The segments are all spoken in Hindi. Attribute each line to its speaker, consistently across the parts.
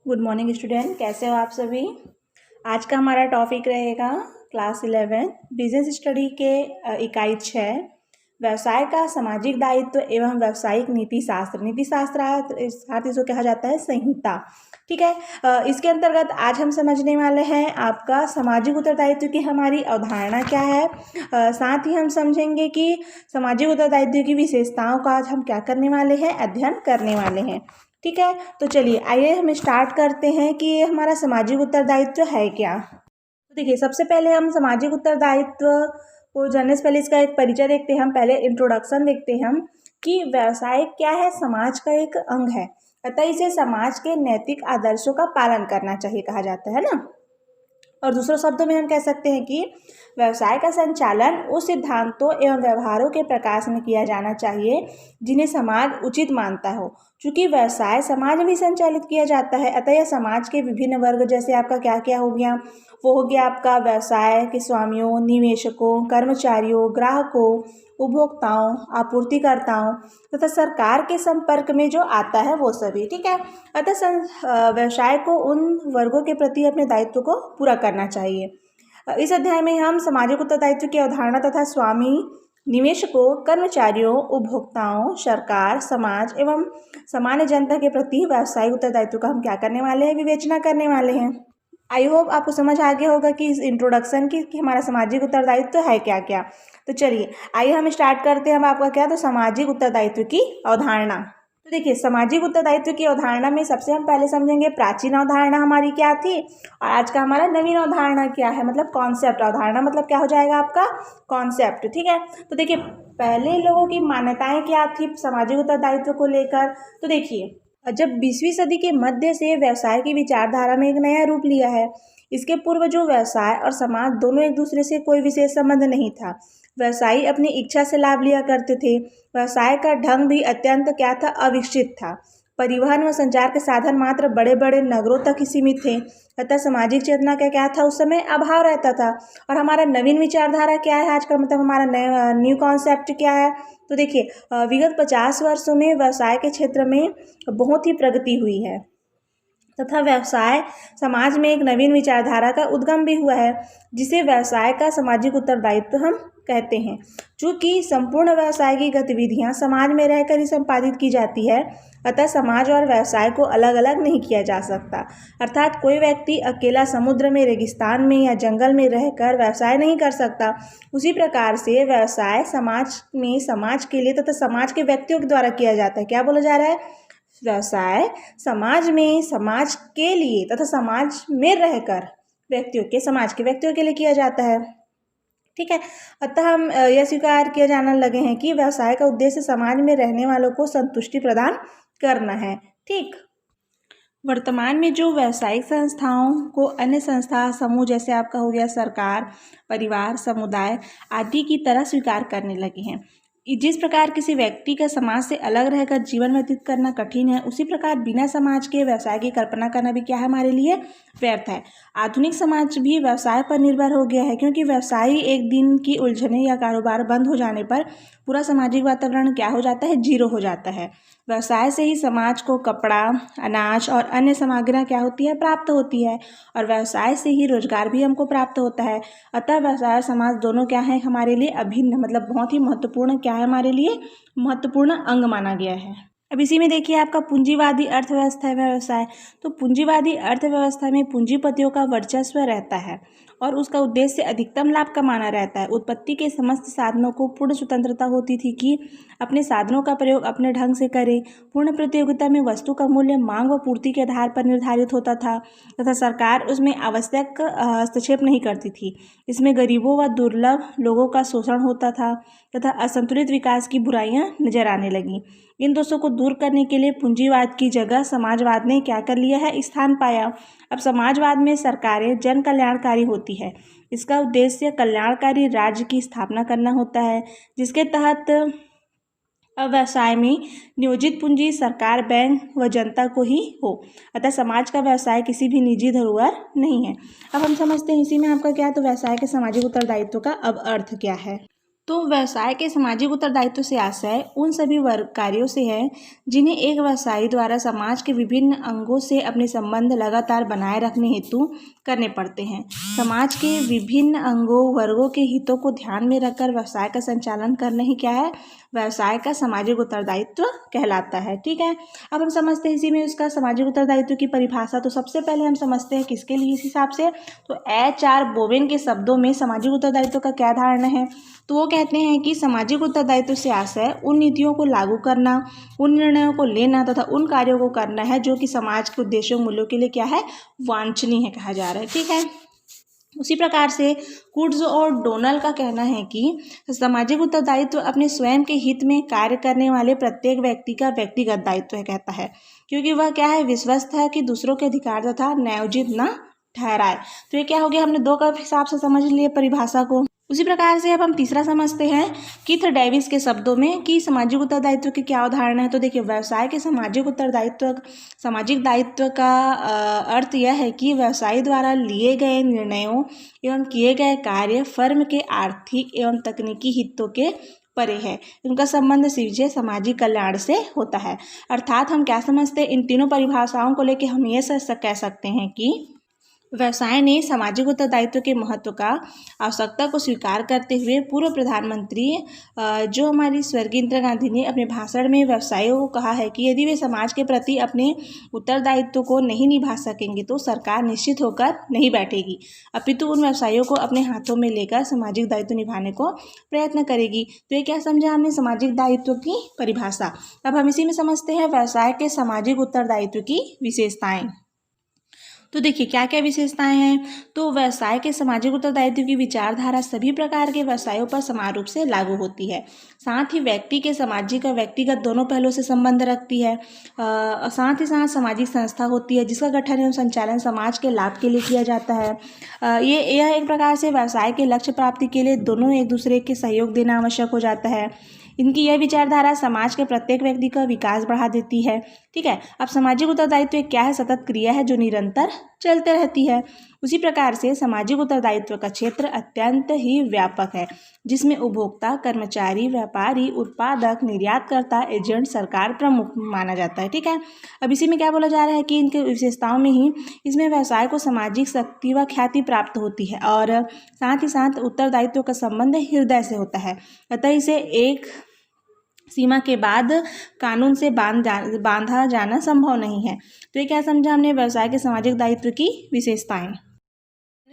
Speaker 1: गुड मॉर्निंग स्टूडेंट, कैसे हो आप सभी। आज का हमारा टॉपिक रहेगा क्लास 11 बिजनेस स्टडी के इकाई 6 व्यवसाय का सामाजिक दायित्व एवं व्यावसायिक नीति शास्त्र। नीति शास्त्र अर्थात इसको कहा जाता है संहिता। ठीक है, इसके अंतर्गत आज हम समझने वाले हैं आपका सामाजिक उत्तरदायित्व की हमारी अवधारणा क्या है। साथ ही हम समझेंगे कि सामाजिक उत्तरदायित्व की विशेषताओं का आज हम क्या करने वाले हैं, अध्ययन करने वाले हैं। ठीक है, तो चलिए आइए हम स्टार्ट करते हैं कि ये हमारा सामाजिक उत्तरदायित्व है क्या। तो देखिए, सबसे पहले हम सामाजिक उत्तरदायित्व को जानने से पहले इसका एक परिचय देखते हैं। हम पहले इंट्रोडक्शन देखते हैं हम कि व्यवसाय क्या है, समाज का एक अंग है, अतः इसे समाज के नैतिक आदर्शों का पालन करना चाहिए कहा जाता है ना। और दूसरे शब्दों में हम कह सकते हैं कि व्यवसाय का संचालन उस सिद्धांतों एवं व्यवहारों के प्रकाश में किया जाना चाहिए जिन्हें समाज उचित मानता हो। चूँकि व्यवसाय समाज में संचालित किया जाता है, अतः यह समाज के विभिन्न वर्ग, जैसे आपका क्या क्या हो गया, वो हो गया आपका व्यवसाय के स्वामियों, निवेशकों, कर्मचारियों, ग्राहकों, उपभोक्ताओं, आपूर्तिकर्ताओं तथा सरकार के संपर्क में जो आता है वो सभी। ठीक है, अतः व्यवसाय को उन वर्गों के प्रति अपने दायित्व को पूरा करना चाहिए। इस अध्याय में हम सामाजिक उत्तरदायित्व की अवधारणा तथा स्वामी, निवेशकों, कर्मचारियों, उपभोक्ताओं, सरकार, समाज एवं सामान्य जनता के प्रति व्यावसायिक उत्तरदायित्व का हम क्या करने वाले हैं, विवेचना करने वाले हैं। आई होप आपको समझ आ गया होगा कि इस इंट्रोडक्शन की कि हमारा सामाजिक उत्तरदायित्व है क्या क्या। तो चलिए आइए हम स्टार्ट करते हैं। हम आपका क्या, तो सामाजिक उत्तरदायित्व की अवधारणा। तो देखिए, सामाजिक उत्तरदायित्व की अवधारणा में सबसे हम पहले समझेंगे प्राचीन अवधारणा हमारी क्या थी और आज का हमारा नवीन अवधारणा क्या है, मतलब कॉन्सेप्ट। अवधारणा मतलब क्या हो जाएगा आपका, कॉन्सेप्ट। ठीक है, तो देखिए पहले लोगों की मान्यताएं क्या थी सामाजिक उत्तरदायित्व को लेकर। तो देखिए, जब 20वीं सदी के मध्य से व्यवसाय की विचारधारा में एक नया रूप लिया है। इसके पूर्व जो व्यवसाय और समाज दोनों एक दूसरे से कोई विशेष संबंध नहीं था। व्यवसायी अपनी इच्छा से लाभ लिया करते थे। व्यवसाय का ढंग भी अत्यंत क्या था, अविकसित था। परिवहन व संचार के साधन मात्र बड़े बड़े नगरों तक ही सीमित थे, अतः सामाजिक चेतना का क्या था उस समय अभाव रहता था। और हमारा नवीन विचारधारा क्या है आज का, मतलब हमारा न्यू कॉन्सेप्ट क्या है। तो देखिए, विगत 50 वर्षों में व्यवसाय के क्षेत्र में बहुत ही प्रगति हुई है तथा व्यवसाय समाज में एक नवीन विचारधारा का उद्गम भी हुआ है, जिसे व्यवसाय का सामाजिक उत्तरदायित्व हम कहते हैं। चूँकि संपूर्ण व्यवसाय की गतिविधियां समाज में रहकर ही संपादित की जाती है, अतः समाज और व्यवसाय को अलग अलग नहीं किया जा सकता। अर्थात कोई व्यक्ति अकेला समुद्र में, रेगिस्तान में या जंगल में रहकर व्यवसाय नहीं कर सकता। उसी प्रकार से व्यवसाय समाज में समाज के लिए तथा समाज के व्यक्तियों के द्वारा किया जाता है। क्या बोला जा रहा है, व्यवसाय समाज में समाज के लिए तथा समाज में रहकर व्यक्तियों के, समाज के व्यक्तियों के लिए किया जाता है। ठीक है, अतः हम यह स्वीकार किया जाने लगे हैं कि व्यवसाय का उद्देश्य समाज में रहने वालों को संतुष्टि प्रदान करना है। ठीक, वर्तमान में जो व्यावसायिक संस्थाओं को अन्य संस्था समूह, जैसे आपका हो गया सरकार, परिवार, समुदाय आदि की तरह स्वीकार करने लगे हैं। जिस प्रकार किसी व्यक्ति का समाज से अलग रहकर जीवन व्यतीत करना कठिन है, उसी प्रकार बिना समाज के व्यवसाय की कल्पना करना भी क्या है, हमारे लिए व्यर्थ है। आधुनिक समाज भी व्यवसाय पर निर्भर हो गया है, क्योंकि व्यवसायी एक दिन की उलझने या कारोबार बंद हो जाने पर पूरा सामाजिक वातावरण क्या हो जाता है, जीरो हो जाता है। व्यवसाय से ही समाज को कपड़ा, अनाज और अन्य सामग्रियाँ क्या होती है, प्राप्त होती है, और व्यवसाय से ही रोजगार भी हमको प्राप्त होता है। अतः व्यवसाय और समाज दोनों क्या है हमारे लिए अभिन्न, मतलब बहुत ही महत्वपूर्ण क्या है, हमारे लिए महत्वपूर्ण अंग माना गया है। अब इसी में देखिए आपका पूंजीवादी अर्थव्यवस्था है व्यवसाय। तो पूंजीवादी अर्थव्यवस्था में पूंजीपतियों का वर्चस्व रहता है और उसका उद्देश्य अधिकतम लाभ कमाना रहता है। उत्पत्ति के समस्त साधनों को पूर्ण स्वतंत्रता होती थी कि अपने साधनों का प्रयोग अपने ढंग से करें। पूर्ण प्रतियोगिता में वस्तु का मूल्य मांग व पूर्ति के आधार पर निर्धारित होता था तथा सरकार उसमें आवश्यक हस्तक्षेप नहीं करती थी। इसमें गरीबों व दुर्लभ लोगों का शोषण होता था तथा असंतुलित विकास की बुराइयां नजर आने लगीं। इन दोषों को दूर करने के लिए पूंजीवाद की जगह समाजवाद ने क्या कर लिया है, स्थान पाया। अब समाजवाद में सरकारें जन कल्याणकारी होती है। इसका उद्देश्य कल्याणकारी राज्य की स्थापना करना होता है, जिसके तहत व्यवसाय में नियोजित पूंजी सरकार, बैंक व जनता को ही हो। अतः समाज का व्यवसाय किसी भी निजी धरोहर नहीं है। अब हम समझते हैं इसी में आपका क्या, तो व्यवसाय के सामाजिक उत्तरदायित्व का अब अर्थ क्या है। तो व्यवसाय के सामाजिक उत्तरदायित्व से आशय उन सभी वर्ग कार्यों से है जिन्हें एक व्यवसायी द्वारा समाज के विभिन्न अंगों से अपने संबंध लगातार बनाए रखने हेतु करने पड़ते हैं। समाज के विभिन्न अंगों वर्गों के हितों को ध्यान में रखकर व्यवसाय का संचालन करना ही क्या है, व्यवसाय का सामाजिक उत्तरदायित्व कहलाता है। ठीक है, अब हम समझते हैं इसी में उसका सामाजिक उत्तरदायित्व की परिभाषा। तो सबसे पहले हम समझते हैं किसके लिए, इस हिसाब से तो HR बोवेन के शब्दों में सामाजिक उत्तरदायित्व का क्या धारणा है, तो वो कहते हैं कि सामाजिक उत्तरदायित्व से आशय उन नीतियों को लागू करना, उन निर्णयों को लेना तथा उन कार्यों को करना है जो कि समाज के उद्देश्यों मूल्यों के लिए क्या है, वांछनीय है कहा जा रहा है। ठीक है, उसी प्रकार से कुड्स और डोनल का कहना है कि सामाजिक उत्तरदायित्व अपने स्वयं के हित में कार्य करने वाले प्रत्येक व्यक्ति का व्यक्तिगत दायित्व है कहता है, क्योंकि वह क्या है, विश्वस्त है कि दूसरों के अधिकार तथा न्यायोचित न ठहराए। तो ये क्या हो गया, हमने दो का हिसाब से समझ लिए परिभाषा को। उसी प्रकार से अब हम तीसरा समझते हैं कीथ डेविस के शब्दों में कि सामाजिक उत्तरदायित्व की क्या उदाहरण है। तो देखिए, व्यवसाय के सामाजिक दायित्व का अर्थ यह है कि व्यवसायी द्वारा लिए गए निर्णयों एवं किए गए कार्य फर्म के आर्थिक एवं तकनीकी हितों के परे है, उनका संबंध सीधे सामाजिक कल्याण से होता है। अर्थात हम क्या समझते हैं, इन तीनों परिभाषाओं को लेकर हम ये कह सकते हैं कि व्यवसाय ने सामाजिक उत्तरदायित्व के महत्व का आवश्यकता को स्वीकार करते हुए पूर्व प्रधानमंत्री जो हमारी स्वर्गीय इंदिरा गांधी ने अपने भाषण में व्यवसायियों को कहा है कि यदि वे समाज के प्रति अपने उत्तरदायित्व को नहीं निभा सकेंगे तो सरकार निश्चित होकर नहीं बैठेगी, अपितु उन व्यवसायियों को अपने हाथों में लेकर सामाजिक दायित्व निभाने को प्रयत्न करेगी। तो ये क्या समझा हमने सामाजिक दायित्व की परिभाषा। अब हम इसी में समझते हैं व्यवसाय के सामाजिक उत्तरदायित्व की विशेषताएं। तो देखिए क्या क्या विशेषताएं हैं। तो व्यवसाय के सामाजिक उत्तरदायित्व की विचारधारा सभी प्रकार के व्यवसायों पर समान रूप से लागू होती है, साथ ही व्यक्ति के सामाजिक और व्यक्तिगत दोनों पहलुओं से संबंध रखती है। साथ ही साथ सामाजिक संस्था होती है जिसका गठन एवं संचालन समाज के लाभ के लिए किया जाता है। यह एक प्रकार से व्यवसाय के लक्ष्य प्राप्ति के लिए दोनों एक दूसरे के सहयोग देना आवश्यक हो जाता है। इनकी यह विचारधारा समाज के प्रत्येक व्यक्ति का विकास बढ़ा देती है। ठीक है, अब सामाजिक उत्तरदायित्व क्या है, सतत क्रिया है जो निरंतर चलते रहती है। उसी प्रकार से सामाजिक उत्तरदायित्व का क्षेत्र अत्यंत ही व्यापक है, जिसमें उपभोक्ता, कर्मचारी, व्यापारी, उत्पादक, निर्यातकर्ता, एजेंट, सरकार प्रमुख माना जाता है। ठीक है, अब इसी में क्या बोला जा रहा है कि इनके विशेषताओं में ही इसमें व्यवसाय को सामाजिक शक्ति व ख्याति प्राप्त होती है और साथ ही साथ उत्तरदायित्व का संबंध हृदय से होता है, अतः इसे एक सीमा के बाद कानून से बांधा जाना संभव नहीं है। तो ये क्या समझा हमने व्यवसाय के सामाजिक दायित्व की विशेषताएं।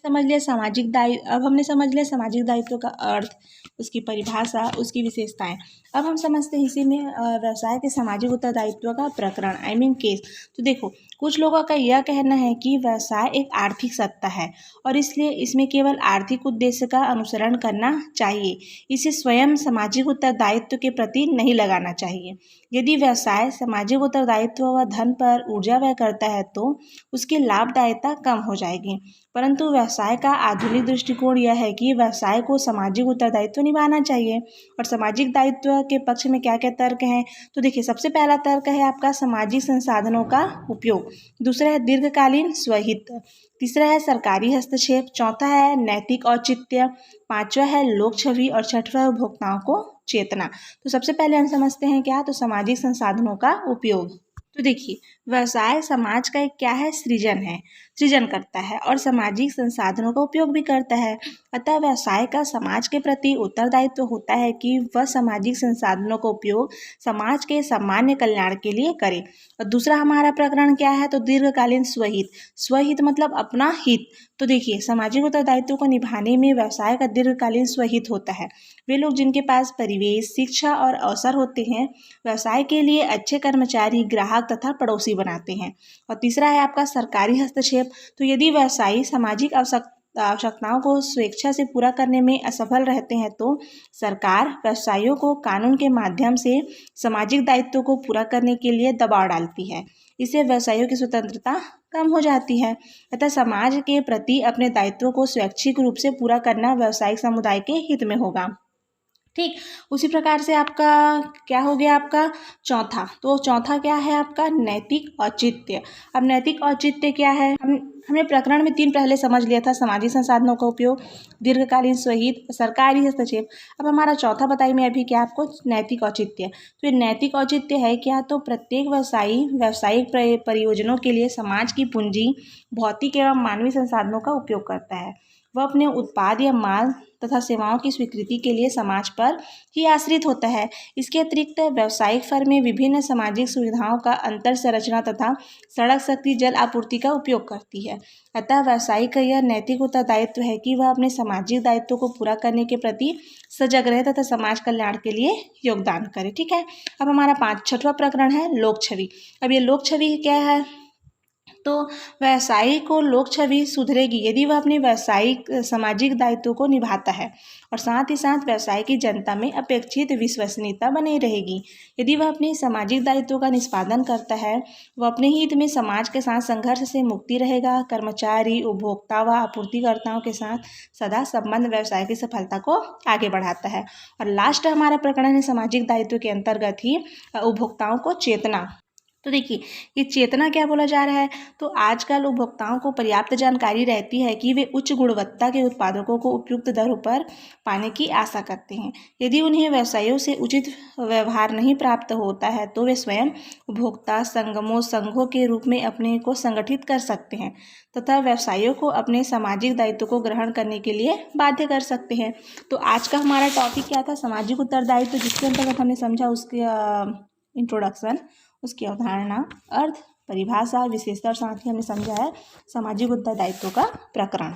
Speaker 1: समझ लिया सामाजिक दायित्व। अब हमने समझ लिया सामाजिक दायित्व का अर्थ, उसकी परिभाषा, उसकी विशेषताएं। अब हम समझते हैं इसी में व्यवसाय के सामाजिक उत्तरदायित्व का प्रकरण केस। तो देखो, कुछ लोगों का यह कहना है कि व्यवसाय एक आर्थिक सत्ता है और इसलिए इसमें केवल आर्थिक उद्देश्य का अनुसरण करना चाहिए, इसे स्वयं सामाजिक उत्तरदायित्व के प्रति नहीं लगाना चाहिए। यदि व्यवसाय सामाजिक उत्तरदायित्व व धन पर ऊर्जा व्यय करता है तो उसकी लाभदायिता कम हो जाएगी, परंतु व्यवसाय का आधुनिक दृष्टिकोण यह है कि व्यवसाय को सामाजिक उत्तरदायित्व निभाना चाहिए। और सामाजिक दायित्व के पक्ष में क्या क्या तर्क हैं। तो देखिए, सबसे पहला तर्क है आपका सामाजिक संसाधनों का उपयोग, दूसरा है दीर्घकालीन स्वहित, तीसरा है सरकारी हस्तक्षेप, चौथा है नैतिक औचित्य, पांचवा है लोक छवि और छठवां है उपभोक्ताओं को चेतना। तो सबसे पहले हम समझते हैं क्या, तो सामाजिक संसाधनों का उपयोग। तो देखिए, व्यवसाय समाज का एक क्या है, सृजन करता है और सामाजिक संसाधनों का उपयोग भी करता है। अतः व्यवसाय का समाज के प्रति उत्तरदायित्व होता है कि वह सामाजिक संसाधनों का उपयोग समाज के सामान्य कल्याण के लिए करे। और दूसरा हमारा प्रकरण क्या है, तो दीर्घकालीन स्वहित मतलब अपना हित। तो देखिए, सामाजिक उत्तरदायित्व को निभाने में व्यवसाय का दीर्घकालीन स्वहित होता है। वे लोग जिनके पास परिवेश, शिक्षा और अवसर होते हैं व्यवसाय के लिए अच्छे कर्मचारी, ग्राहक तथा पड़ोसी बनाते हैं। और तीसरा है आपका सरकारी हस्तक्षेप। तो यदि व्यवसायी सामाजिक आवश्यकताओं को स्वेच्छा से पूरा करने में असफल रहते हैं तो सरकार व्यवसायियों को कानून के माध्यम से सामाजिक दायित्व को पूरा करने के लिए दबाव डालती है। इससे व्यवसायियों की स्वतंत्रता कम हो जाती है। अतः समाज के प्रति अपने दायित्वों को स्वैच्छिक रूप से पूरा करना व्यवसायिक समुदाय के हित में होगा। ठीक। उसी प्रकार से आपका क्या हो गया, आपका चौथा, तो चौथा क्या है आपका, नैतिक औचित्य। अब नैतिक औचित्य क्या है, हमने प्रकरण में 3 पहले समझ लिया था, सामाजिक संसाधनों का उपयोग, दीर्घकालीन स्वहित, सरकारी हस्तक्षेप। अब हमारा चौथा बताइए मैं अभी क्या आपको, नैतिक औचित्य। तो ये नैतिक औचित्य है क्या, तो प्रत्येक व्यावसायिक परियोजनाओं के लिए समाज की पूंजी, भौतिक एवं मानवीय संसाधनों का उपयोग करता है। वह अपने उत्पाद या माल तथा सेवाओं की स्वीकृति के लिए समाज पर ही आश्रित होता है। इसके अतिरिक्त व्यावसायिक फर्म में विभिन्न सामाजिक सुविधाओं का अंतर संरचना तथा सड़क, शक्ति, जल आपूर्ति का उपयोग करती है। अतः व्यवसायिक का यह नैतिक उत्तरदायित्व है कि वह अपने सामाजिक दायित्वों को पूरा करने के प्रति सजग रहे तथा समाज कल्याण के लिए योगदान करे। ठीक है। अब हमारा 6वां प्रकरण है लोक छवि। अब ये लोक छवि क्या है, तो व्यवसायी को लोक छवि सुधरेगी यदि वह अपने व्यावसायिक सामाजिक दायित्वों को निभाता है और साथ ही साथ व्यवसाय की जनता में अपेक्षित विश्वसनीयता बनी रहेगी। यदि वह अपने सामाजिक दायित्वों का निष्पादन करता है, वह अपने हित में समाज के साथ संघर्ष से मुक्ति रहेगा। कर्मचारी, उपभोक्ता व आपूर्तिकर्ताओं के साथ सदा संबंध व्यवसाय की सफलता को आगे बढ़ाता है। और लास्ट हमारा प्रकरण है सामाजिक दायित्व के अंतर्गत ही उपभोक्ताओं को चेतना। तो देखिए ये चेतना क्या बोला जा रहा है, तो आजकल उपभोक्ताओं को पर्याप्त जानकारी रहती है कि वे उच्च गुणवत्ता के उत्पादकों को उपयुक्त दरों पर पाने की आशा करते हैं। यदि उन्हें व्यवसायों से उचित व्यवहार नहीं प्राप्त होता है तो वे स्वयं उपभोक्ता संघों के रूप में अपने को संगठित कर सकते हैं तथा व्यवसायों को अपने सामाजिक दायित्व को ग्रहण करने के लिए बाध्य कर सकते हैं। तो आज का हमारा टॉपिक क्या था, सामाजिक उत्तरदायित्व, जिसके अंतर्गत हमने समझा उसके इंट्रोडक्शन, उसकी अवधारणा, अर्थ, परिभाषा, विशेषता और साथ ही हमने समझा है सामाजिक उत्तरदायित्व का प्रकरण।